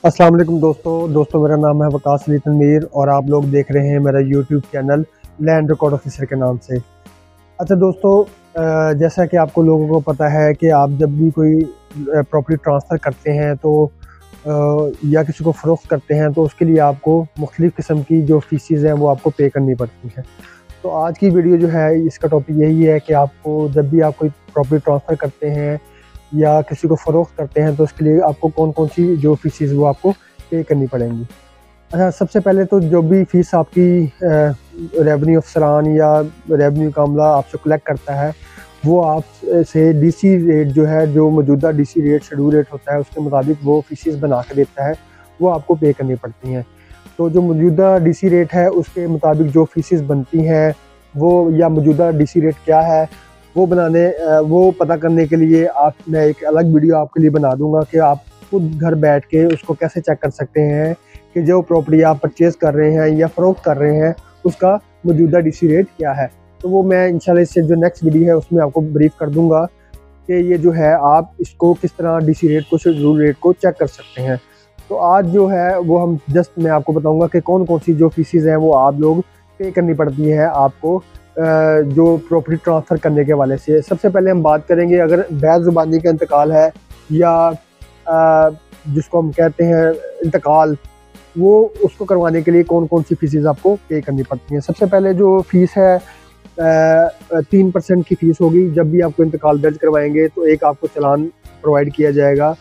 अस्सलाम वालेकुम दोस्तों मेरा नाम है वकास अली तनवीर और आप लोग देख रहे हैं मेरा YouTube channel land record officer के नाम से। अच्छा दोस्तों, जैसा कि आपको लोगों को पता है कि आप जब भी कोई प्रॉपर्टी ट्रांसफ़र करते हैं तो या किसी को फ़रोख्त करते हैं तो उसके लिए आपको मुख्तलिफ़ किस्म की जो फ़ीसेस हैं वो आपको पे करनी पड़ती हैं। तो आज की वीडियो जो है इसका टॉपिक यही है कि आपको जब भी आप कोई प्रॉपर्टी ट्रांसफ़र करते हैं या किसी को फ़रोख्त करते हैं तो उसके लिए आपको कौन-कौन सी जो फ़ीसेस वो आपको पे करनी पड़ेंगी। अच्छा, सबसे पहले तो जो भी फ़ीस आपकी रेवेन्यू अफसरान या रेवेन्यू का अमला आपसे कलेक्ट करता है वो आप से डीसी रेट जो है, जो मौजूदा डीसी रेट शेड्यूल रेट होता है उसके मुताबिक वो फ़ीसेस बना के देता है, वो आपको पे करनी पड़ती हैं। तो जो मौजूदा डीसी रेट है उसके मुताबिक जो फ़ीसेस बनती हैं वो या मौजूदा डीसी रेट क्या है वो पता करने के लिए मैं एक अलग वीडियो आपके लिए बना दूंगा कि आप खुद घर बैठ के उसको कैसे चेक कर सकते हैं कि जो प्रॉपर्टी आप परचेज़ कर रहे हैं या फ़रोख्त कर रहे हैं उसका मौजूदा डीसी रेट क्या है। तो वो मैं इंशाल्लाह इससे जो नेक्स्ट वीडियो है उसमें आपको ब्रीफ कर दूंगा कि ये जो है आप इसको किस तरह डीसी रेट को, शेड्यूल रेट को चेक कर सकते हैं। तो आज जो है वो मैं आपको बताऊँगा कि कौन कौन सी जो फ़ीसेस हैं वो आप लोग पे करनी पड़ती है आपको जो प्रॉपर्टी ट्रांसफ़र करने के हवाले से। सबसे पहले हम बात करेंगे अगर बैद ज़ुबानी का इंतकाल है या जिसको हम कहते हैं इंतकाल, वो उसको करवाने के लिए कौन कौन सी फ़ीसेस आपको पे करनी पड़ती हैं। सबसे पहले जो फ़ीस है 3% की फ़ीस होगी। जब भी आपको इंतकाल दर्ज करवाएंगे तो एक आपको चालान प्रोवाइड किया जाएगा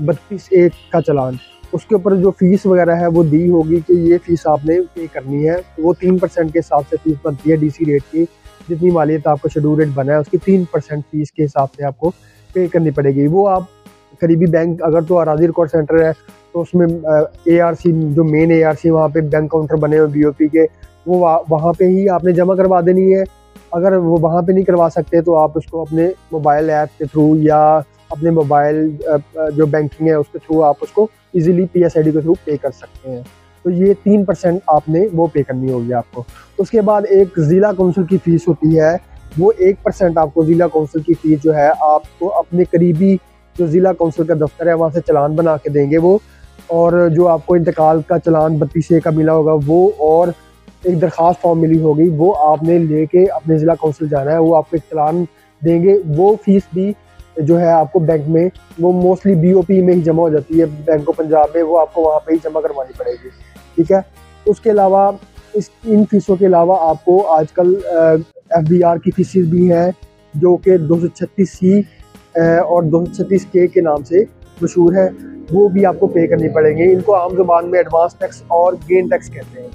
32(1) का चालान। उसके ऊपर जो फ़ीस वगैरह है वो दी होगी कि ये फ़ीस आपने पे करनी है। वो 3% के हिसाब से फ़ीस बनती है डीसी रेट की। जितनी मालियत आपको शेड्यूल रेट बना है उसकी 3% फ़ीस के हिसाब से आपको पे करनी पड़ेगी। वो आप करीबी बैंक, अगर तो अराजी रिकॉर्ड सेंटर है तो उसमें ARC जो मेन ARC वहाँ पे बैंक काउंटर बने हुए BOP के, वो वहाँ पे ही आपने जमा करवा देनी है। अगर वो वहाँ पे नहीं करवा सकते तो आप उसको अपने मोबाइल ऐप के थ्रू या अपने मोबाइल जो बैंकिंग है उसके थ्रू आप उसको इजीली PSID के थ्रू पे कर सकते हैं। तो ये 3% आपने वो पे करनी होगी आपको। उसके बाद एक ज़िला कौंसिल की फ़ीस होती है, वो 1% आपको ज़िला कौंसिल की फ़ीस जो है आपको अपने करीबी जो ज़िला कौंसिल का दफ्तर है वहाँ से चालान बना के देंगे वो, और जो आपको इंतकाल का चालान 32(1) का मिला होगा वो, और एक दरख्वास्त फॉर्म मिली होगी वो आपने लेके अपने ज़िला कौंसिल जाना है, वो आपको एक चालान देंगे। वो फ़ीस भी जो है आपको बैंक में, वो मोस्टली BOP में ही जमा हो जाती है, बैंक ऑफ पंजाब में, वो आपको वहाँ पे ही जमा करवानी पड़ेगी। ठीक है। उसके अलावा इन फ़ीसों के अलावा आपको आजकल FBR की फ़ीसेस भी हैं जो कि 236C और 236K के नाम से मशहूर है, वो भी आपको पे करनी पड़ेंगी। इनको आम ज़ुबान में एडवांस टैक्स और गेन टैक्स कहते हैं।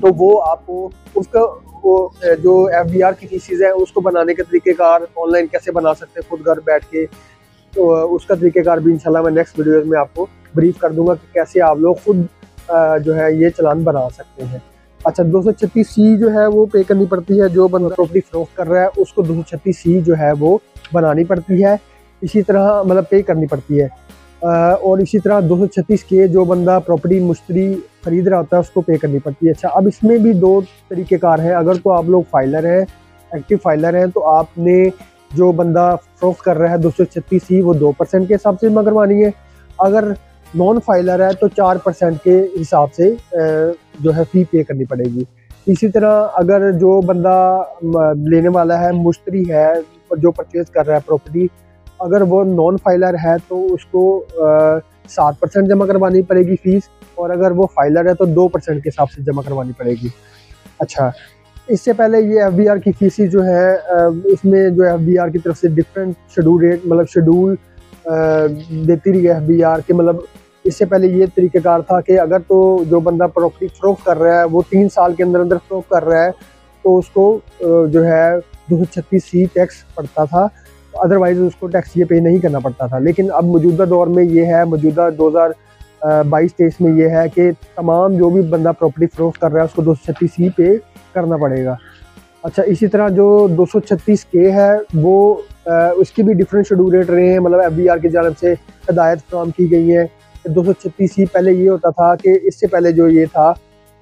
तो वो आपको उसका जो FBR की फ़ीसेस है उसको बनाने के तरीक़ेकार ऑनलाइन कैसे बना सकते हैं खुद घर बैठ के, तो उसका तरीक़ेकार भी इंशाल्लाह मैं नेक्स्ट वीडियो में आपको ब्रीफ कर दूंगा कि कैसे आप लोग खुद जो है ये चालान बना सकते हैं। अच्छा, 236C जो है वो पे करनी पड़ती है। जो बंदा प्रॉपर्टी फ़रोख्त कर रहा है उसको 236C जो है वो बनानी पड़ती है, इसी तरह मतलब पे करनी पड़ती है। और इसी तरह 236K जो बंदा प्रॉपर्टी मुश्तरी ख़रीद रहा होता है उसको पे करनी पड़ती है। अच्छा, अब इसमें भी 2 तरीक़ेकार हैं। अगर तो आप लोग फाइलर हैं, एक्टिव फाइलर हैं, तो आपने जो बंदा फ़रोख्त कर रहा है 236C वो 2% के हिसाब से जमा करवानी है। अगर नॉन फाइलर है तो 4% के हिसाब से जो है फ़ी पे करनी पड़ेगी। इसी तरह अगर जो बंदा लेने वाला है, मुश्तरी है, जो परचेज़ कर रहा है प्रॉपर्टी, अगर वो नॉन फाइलर है तो उसको 7% जमा करवानी पड़ेगी फ़ीस, और अगर वो फाइलर है तो 2% के हिसाब से जमा करवानी पड़ेगी। अच्छा, इससे पहले ये FBR की फ़ीस जो है इसमें जो FBR की तरफ से डिफरेंट शेड्यूल रेट, मतलब शेड्यूल देती रही है FBR के। मतलब इससे पहले ये तरीक़ेकार था कि अगर तो जो बंदा प्रॉपर्टी फ़रोख्त कर रहा है वो 3 साल के अंदर फ़रोख्त कर रहा है तो उसको जो है 236C टैक्स पड़ता था, अदरवाइज़ उसको टैक्स ये पे नहीं करना पड़ता था। लेकिन अब मौजूदा दौर में ये है, मौजूदा 2022-23 में ये है कि तमाम जो भी बंदा प्रॉपर्टी फ़रोख्त कर रहा है उसको 236C पे करना पड़ेगा। अच्छा, इसी तरह जो 236K है वो उसकी भी डिफरेंट शेड्यूल रेट रहे हैं, मतलब FBR की जानिब से हिदायत फराहम की गई है। 236C पहले ये होता था कि इससे पहले जो ये था,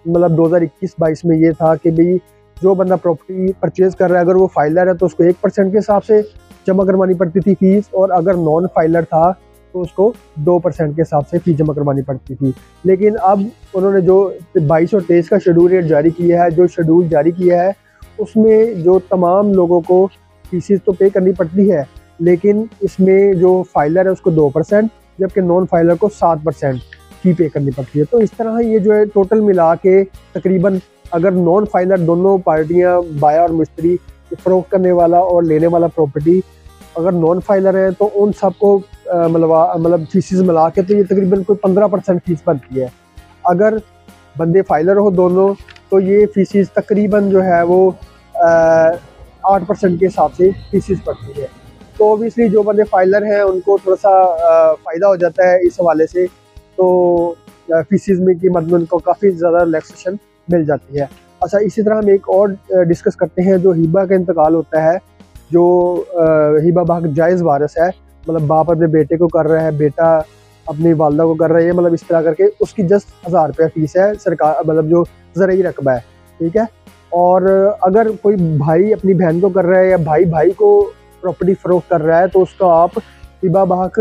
मतलब 2021-22 में ये था कि भाई जो बंदा प्रॉपर्टी परचेज़ कर रहा है अगर वो फाइलर है तो उसको 1% के हिसाब से जमा करवानी पड़ती थी फ़ीस, और अगर नॉन फाइलर था तो उसको 2% के हिसाब से फ़ीस जमा करवानी पड़ती थी। लेकिन अब उन्होंने जो 22 और 23 का शेड्यूल रेट जारी किया है, जो शेड्यूल जारी किया है उसमें जो तमाम लोगों को फीसेस तो पे करनी पड़ती है, लेकिन इसमें जो फाइलर है उसको 2%, जबकि नॉन फाइलर को 7% फ़ी पे करनी पड़ती है। तो इस तरह ये जो है टोटल मिला के तकरीबन, अगर नॉन फाइलर दोनों पार्टियां, बाया और मुश्तरी, फ़रोख्त करने वाला और लेने वाला प्रॉपर्टी अगर नॉन फाइलर है तो उन सबको मतलब फीसिस मिला के तो ये तकरीबन कोई 15% फ़ीस बनती है। अगर बंदे फाइलर हो दोनों तो ये फीसिस तकरीबन जो है वो 8% के हिसाब से फीसिस पड़ती है। तो ओबियसली जो बंदे फाइलर हैं उनको थोड़ा सा फ़ायदा हो जाता है इस हवाले से, तो फीसिस में की मतलब उनको काफ़ी ज़्यादा रिलैक्सेशन मिल जाती है। अच्छा, इसी तरह हम एक और डिस्कस करते हैं, जो हिबा का इंतकाल होता है, जो हिबा बहक जायज़ वारिस है, मतलब बाप अपने बेटे को कर रहा है, बेटा अपनी वालदा को कर रहा है, मतलब इस तरह करके उसकी जस्ट 1000 रुपया फ़ीस है सरकार, मतलब जो ज़रई रकबा है, ठीक है। और अगर कोई भाई अपनी बहन को कर रहा है या भाई भाई को प्रॉपर्टी फ़रोख्त कर रहा है तो उसको आप हिबा बहक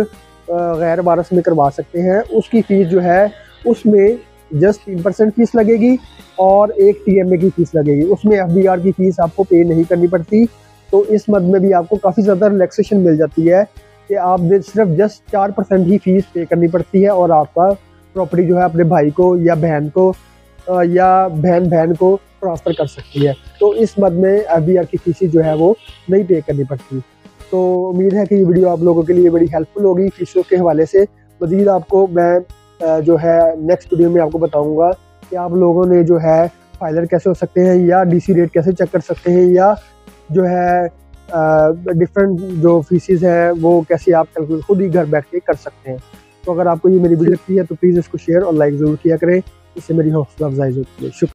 गैर वारिस में करवा सकते हैं। उसकी फ़ीस जो है उसमें जस्ट 3% फ़ीस लगेगी और 1 TMA की फ़ीस लगेगी, उसमें FBR की फ़ीस आपको पे नहीं करनी पड़ती। तो इस मद में भी आपको काफ़ी ज़्यादा रिलैक्सेशन मिल जाती है कि आप सिर्फ जस्ट 4% ही फ़ीस पे करनी पड़ती है और आपका प्रॉपर्टी जो है अपने भाई को या बहन को या बहन को ट्रांसफ़र कर सकती है। तो इस मद में FBR की फ़ीस जो है वो नहीं पे करनी पड़ती। तो उम्मीद है कि ये वीडियो आप लोगों के लिए बड़ी हेल्पफुल होगी फ़ीसों के हवाले से। मज़ीद आपको मैं जो है नेक्स्ट वीडियो में आपको बताऊँगा कि आप लोगों ने जो है फाइलर कैसे हो सकते हैं या DC रेट कैसे चेक कर सकते हैं, या जो है डिफरेंट जो फीसिस हैं वो कैसे आप कैलकुलेट खुद ही घर बैठ के कर सकते हैं। तो अगर आपको ये मेरी वीडियो लगती है तो प्लीज़ इसको शेयर और लाइक ज़रूर किया करें, इससे मेरी हौसला अफजाई होती है। शुक्रिया।